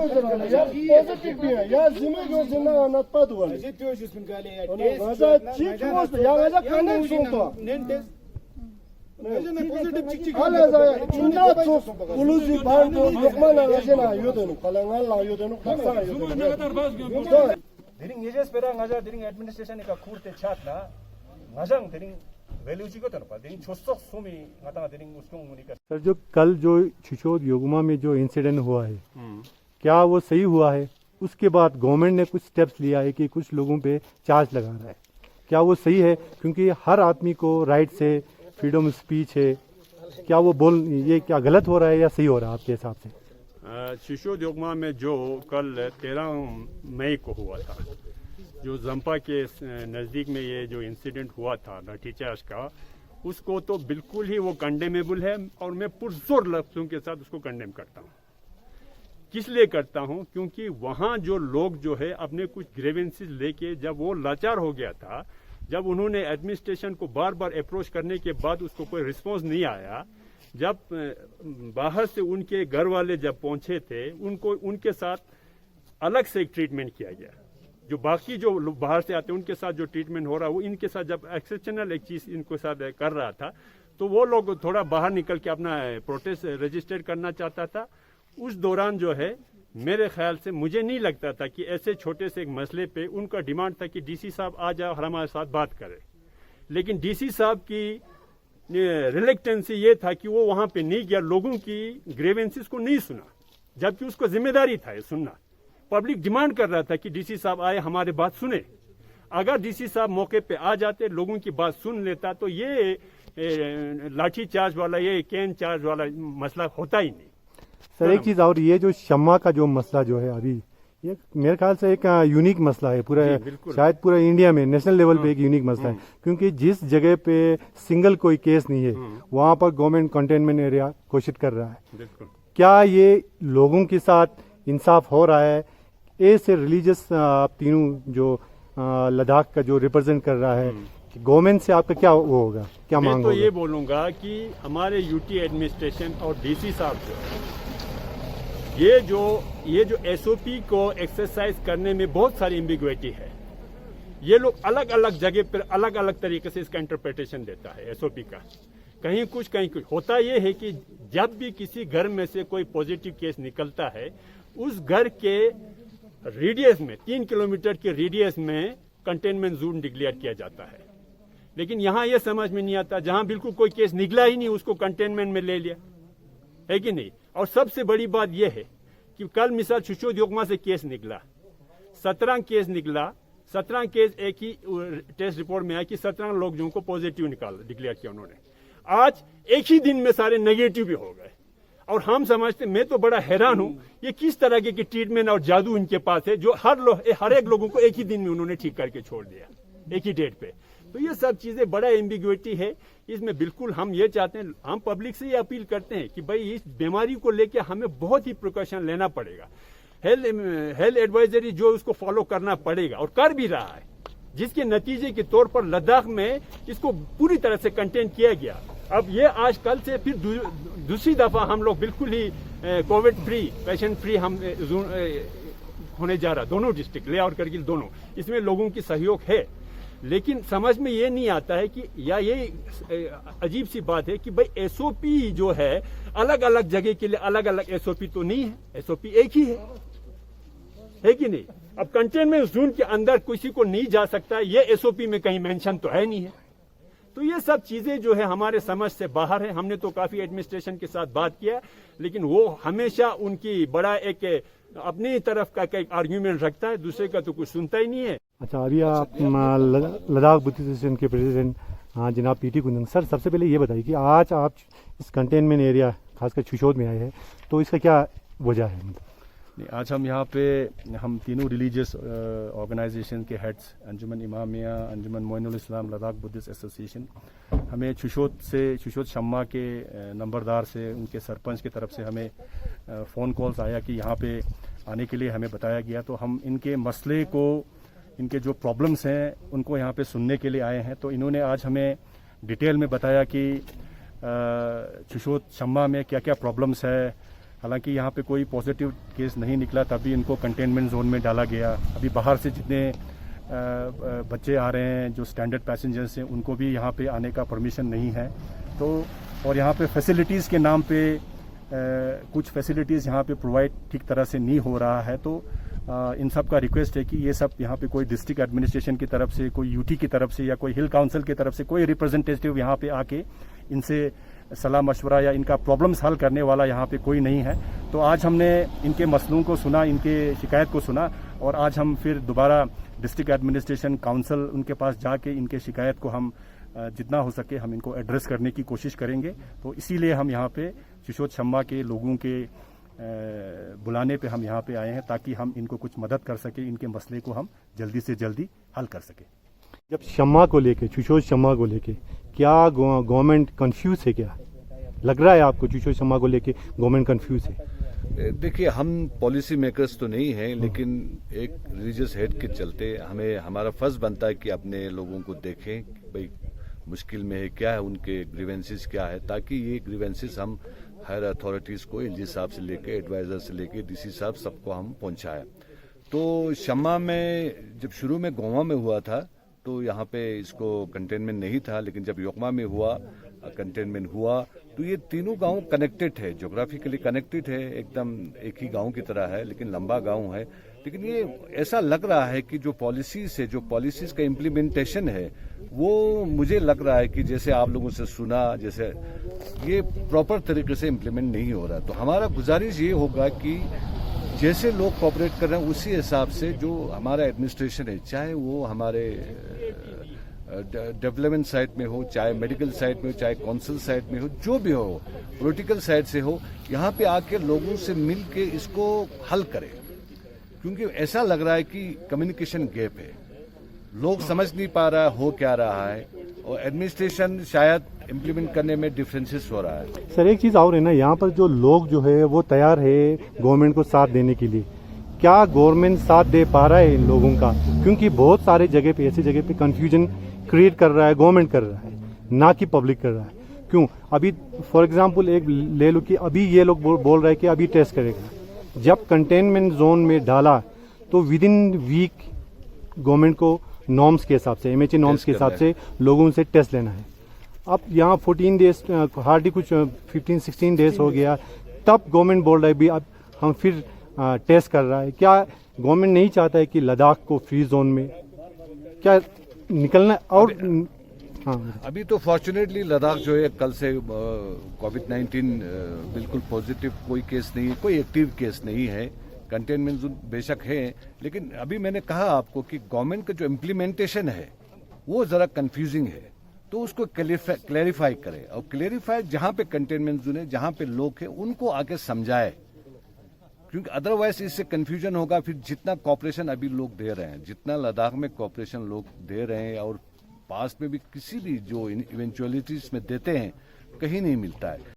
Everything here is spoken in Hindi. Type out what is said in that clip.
pozitif bir ya zimi gözüne anlatmadı var. Gaza çıkmıştı ya gaza kanın sontu. Hala da çunda çok uluzu vardı lokman ağacına yodunu kalanlarla yodunu baksana yodunu. Dering ngejes perang ngajar dering administration ka kurte chatna ngajang dering value जी को तो ना dering छोसक सोमी ngata dering उसको मुनिका सर जो कल जो छिछोद योगमा में जो इंसिडेंट हुआ है क्या वो सही हुआ है? उसके बाद गवर्नमेंट ने कुछ स्टेप्स लिया है कि कुछ लोगों पे चार्ज लगा रहा है, क्या वो सही है? क्योंकि हर आदमी को राइट से फ्रीडम ऑफ स्पीच है, क्या वो ये क्या गलत हो रहा है या सही हो रहा है आपके हिसाब से? छिछोद योगमा में जो कल 13 मई को हुआ था, जो जंपा के नज़दीक में ये जो इंसिडेंट हुआ था लाठीचार्ज का, उसको तो बिल्कुल ही वो कंडेमेबल है और मैं पुरजोर लफ्ज़ों के साथ उसको कंडेम करता हूँ। किस लिए करता हूँ? क्योंकि वहाँ जो लोग जो है अपने कुछ ग्रेवेंसेस लेके जब वो लाचार हो गया था, जब उन्होंने एडमिनिस्ट्रेशन को बार बार अप्रोच करने के बाद उसको कोई रिस्पॉन्स नहीं आया, जब बाहर से उनके घर वाले जब पहुंचे थे उनको उनके साथ अलग से एक ट्रीटमेंट किया गया। जो बाकी जो बाहर से आते हैं उनके साथ जो ट्रीटमेंट हो रहा है वो इनके साथ जब एक्सेप्शनल एक चीज़ इनको साथ कर रहा था तो वो लोग थोड़ा बाहर निकल के अपना प्रोटेस्ट रजिस्टर करना चाहता था। उस दौरान जो है मेरे ख्याल से मुझे नहीं लगता था कि ऐसे छोटे से एक मसले पे उनका डिमांड था कि डीसी साहब आ जाओ और हमारे साथ बात करें, लेकिन डीसी साहब की रिलेक्टेंसी ये था कि वो वहाँ पे नहीं गया, लोगों की ग्रेवेंसेस को नहीं सुना, जबकि उसको जिम्मेदारी था ये सुनना। पब्लिक डिमांड कर रहा था कि डीसी साहब आए हमारे बात सुने। अगर डीसी साहब मौके पे आ जाते, लोगों की बात सुन लेता तो ये लाठी चार्ज वाला ये कैन चार्ज वाला मसला होता ही नहीं। सर एक चीज़ और, ये जो शम्मा का जो मसला जो है अभी, ये मेरे ख्याल से एक यूनिक मसला है पूरा, शायद पूरा इंडिया में नेशनल लेवल पे एक यूनिक मसला है, क्योंकि जिस जगह पे सिंगल कोई केस नहीं है वहाँ पर गवर्नमेंट कंटेनमेंट एरिया घोषित कर रहा है। क्या ये लोगों के साथ इंसाफ हो रहा है? ऐसे रिलीजियस तीनों जो लद्दाख का जो रिप्रेजेंट कर रहा है, गवर्नमेंट से आपका क्या वो होगा, क्या मांग होगा? मैं तो ये बोलूँगा कि हमारे यूटी एडमिनिस्ट्रेशन और डीसी साहब जो ये जो एसओपी को एक्सरसाइज करने में बहुत सारी एम्बिग्विटी है। ये लोग अलग अलग जगह पर अलग अलग तरीके से इसका इंटरप्रिटेशन देता है एसओपी का, कहीं कुछ कहीं कुछ। होता ये है कि जब भी किसी घर में से कोई पॉजिटिव केस निकलता है, उस घर के रेडियस में 3 किलोमीटर के रेडियस में कंटेनमेंट जोन डिक्लेयर किया जाता है। लेकिन यहाँ ये समझ में नहीं आता, जहाँ बिल्कुल कोई केस निकला ही नहीं उसको कंटेनमेंट में ले लिया, है कि नहीं? और सबसे बड़ी बात यह है कि कल मिसाल छिछोद योगमा से केस निकला, 17 केस निकला, 17 केस एक ही टेस्ट रिपोर्ट में आया कि 17 लोगों को पॉजिटिव डिक्लेयर किया उन्होंने। आज एक ही दिन में सारे नेगेटिव भी हो गए और हम समझते, मैं तो बड़ा हैरान हूं ये किस तरह की ट्रीटमेंट और जादू इनके पास है जो हर एक लोगों को एक ही दिन में उन्होंने ठीक करके छोड़ दिया, एक ही डेट पे। तो ये सब चीजें बड़ा एम्बिग्विटी है इसमें। बिल्कुल हम ये चाहते हैं, हम पब्लिक से ये अपील करते हैं कि भाई इस बीमारी को लेकर हमें बहुत ही प्रिकॉशन लेना पड़ेगा। हेल्थ एडवाइजरी जो उसको फॉलो करना पड़ेगा और कर भी रहा है, जिसके नतीजे के तौर पर लद्दाख में इसको पूरी तरह से कंटेन किया गया। अब ये आज कल से फिर दूसरी दफा हम लोग बिल्कुल ही कोविड फ्री, पेशेंट फ्री हम होने जा रहा, दोनों डिस्ट्रिक्ट ले और करगिल दोनों। इसमें लोगों की सहयोग है, लेकिन समझ में ये नहीं आता है कि या ये अजीब सी बात है कि भाई एसओपी जो है अलग अलग जगह के लिए अलग अलग एसओपी तो नहीं है, एसओपी एक ही है कि नहीं? अब कंटेनमेंट जोन के अंदर किसी को नहीं जा सकता, ये एसओपी में कहीं मेंशन तो है नहीं है। तो ये सब चीजें जो है हमारे समझ से बाहर है। हमने तो काफी एडमिनिस्ट्रेशन के साथ बात किया, लेकिन वो हमेशा उनकी बड़ा एक अपनी तरफ का एक आर्ग्यूमेंट रखता है, दूसरे का तो कुछ सुनता ही नहीं है। अच्छा, अभी आप लद्दाख बुद्धिस्ट एसोसिएशन के प्रेसिडेंट जनाब पीटी कुंदन सर, सबसे पहले ये बताइए कि आज आप इस कंटेनमेंट एरिया खासकर छिछोद में आए हैं, तो इसका क्या वजह है? आज हम यहाँ पे हम तीनों रिलीजियस ऑर्गेनाइजेशन के हेड्स, अंजुमन इमामिया, अंजुमन मोइनुल इस्लाम, लद्दाख बुद्धिस्ट एसोसिएशन, हमें छिछोद शम्मा के नंबरदार से, उनके सरपंच की तरफ से हमें फ़ोन कॉल्स आया कि यहाँ पे आने के लिए हमें बताया गया। तो हम इनके मसले को, इनके जो प्रॉब्लम्स हैं उनको यहाँ पे सुनने के लिए आए हैं। तो इन्होंने आज हमें डिटेल में बताया कि छिछोद शम्मा में क्या क्या प्रॉब्लम्स है, हालांकि यहाँ पे कोई पॉजिटिव केस नहीं निकला, तभी इनको कंटेनमेंट जोन में डाला गया। अभी बाहर से जितने बच्चे आ रहे हैं जो स्टैंडर्ड पैसेंजर्स हैं, उनको भी यहाँ पे आने का परमिशन नहीं है। तो और यहाँ पे फैसिलिटीज़ के नाम पे कुछ फैसिलिटीज़ यहाँ पे प्रोवाइड ठीक तरह से नहीं हो रहा है। तो इन सब का रिक्वेस्ट है कि ये सब यहाँ पे कोई डिस्ट्रिक्ट एडमिनिस्ट्रेशन की तरफ से, कोई यूटी की तरफ से या कोई हिल काउंसिल की तरफ से कोई रिप्रेजेंटेटिव यहाँ पे आके इनसे सलाह मशवरा या इनका प्रॉब्लम्स हल करने वाला यहाँ पे कोई नहीं है। तो आज हमने इनके मसलों को सुना, इनके शिकायत को सुना, और आज हम फिर दोबारा डिस्ट्रिक्ट एडमिनिस्ट्रेशन काउंसिल उनके पास जाके इनके शिकायत को हम जितना हो सके हम इनको एड्रेस करने की कोशिश करेंगे। तो इसीलिए हम यहाँ पे शिशोद शम्मा के लोगों के बुलाने पे हम यहाँ पे आए हैं, ताकि हम इनको कुछ मदद कर सके, इनके मसले को हम जल्दी से जल्दी हल कर सके। जब शम्मा को लेके, शिशोद शम्मा को लेके क्या गवर्नमेंट कंफ्यूज है? क्या लग रहा है आपको शिशोद शम्मा को लेके गवर्नमेंट कंफ्यूज है? देखिए, हम पॉलिसी मेकर्स तो नहीं हैं, लेकिन एक रिलीजियस हेड के चलते हमें हमारा फर्ज बनता है कि अपने लोगों को देखें भाई मुश्किल में है क्या है, उनके ग्रीवेंसेस क्या है, ताकि ये ग्रीवेंसेस हम हायर अथॉरिटीज को, एलजी साहब से लेके एडवाइजर से लेके डीसी साहब सबको हम पहुंचाएं। तो शम्मा में जब शुरू में गोवा में हुआ था तो यहाँ पे इसको कंटेनमेंट नहीं था, लेकिन जब योगमा में हुआ कंटेनमेंट हुआ तो ये तीनों गांव कनेक्टेड है, ज्योग्राफिकली कनेक्टेड है, एकदम एक ही गांव की तरह है, लेकिन लंबा गांव है। लेकिन ये ऐसा लग रहा है कि जो पॉलिसीज का इम्प्लीमेंटेशन है वो मुझे लग रहा है कि जैसे आप लोगों से सुना, जैसे ये प्रॉपर तरीके से इम्प्लीमेंट नहीं हो रहा। तो हमारा गुजारिश ये होगा कि जैसे लोग कोऑपरेट कर रहे हैं उसी हिसाब से जो हमारा एडमिनिस्ट्रेशन है, चाहे वो हमारे डेवलपमेंट साइड में हो, चाहे मेडिकल साइड में हो, चाहे काउंसिल साइड में हो, जो भी हो, पॉलिटिकल साइड से हो, यहाँ पे आके लोगों से मिल के इसको हल करें। क्योंकि ऐसा लग रहा है कि कम्युनिकेशन गैप है, लोग समझ नहीं पा रहा हो क्या रहा है, और एडमिनिस्ट्रेशन शायद इम्प्लीमेंट करने में डिफरेंसेस हो रहा है। सर एक चीज और है ना, यहाँ पर जो लोग जो है वो तैयार है गवर्नमेंट को साथ देने के लिए। क्या गवर्नमेंट साथ दे पा रहा है इन लोगों का? क्योंकि बहुत सारे जगह पे, ऐसी जगह पे कंफ्यूजन क्रिएट कर रहा है गवर्नमेंट कर रहा है, ना कि पब्लिक कर रहा है। क्यों? अभी फॉर एग्जांपल एक ले लो कि अभी ये लोग बोल रहे हैं कि अभी टेस्ट करेगा। जब कंटेनमेंट जोन में डाला तो विद इन वीक गवर्नमेंट को नॉर्म्स के हिसाब से, एमएचए नॉर्म्स के हिसाब से लोगों से टेस्ट लेना है। अब यहाँ 14 डेज, हार्डली कुछ 15-16 डेज हो गया, तब गवर्नमेंट बोल रहा है भी अब हम फिर टेस्ट कर रहा है। क्या गवर्नमेंट नहीं चाहता है कि लद्दाख को फ्री जोन में क्या निकलना? और हाँ, अभी तो फॉर्चुनेटली लद्दाख जो है कल से कोविड-19 बिल्कुल पॉजिटिव कोई केस नहीं है, कोई एक्टिव केस नहीं है। कंटेनमेंट जोन बेशक है, लेकिन अभी मैंने कहा आपको कि गवर्नमेंट का जो इम्प्लीमेंटेशन है वो जरा कंफ्यूजिंग है, तो उसको क्लैरिफाई करें, और क्लैरिफाई जहां पे कंटेनमेंट जोन है, जहां पे लोग हैं, उनको आके समझाए, क्योंकि अदरवाइज इससे कंफ्यूजन होगा। फिर जितना कॉपरेशन अभी लोग दे रहे हैं, जितना लद्दाख में कॉपरेशन लोग दे रहे हैं और पास में भी किसी भी जो इवेंचुअलिटीज में देते हैं, कहीं नहीं मिलता है।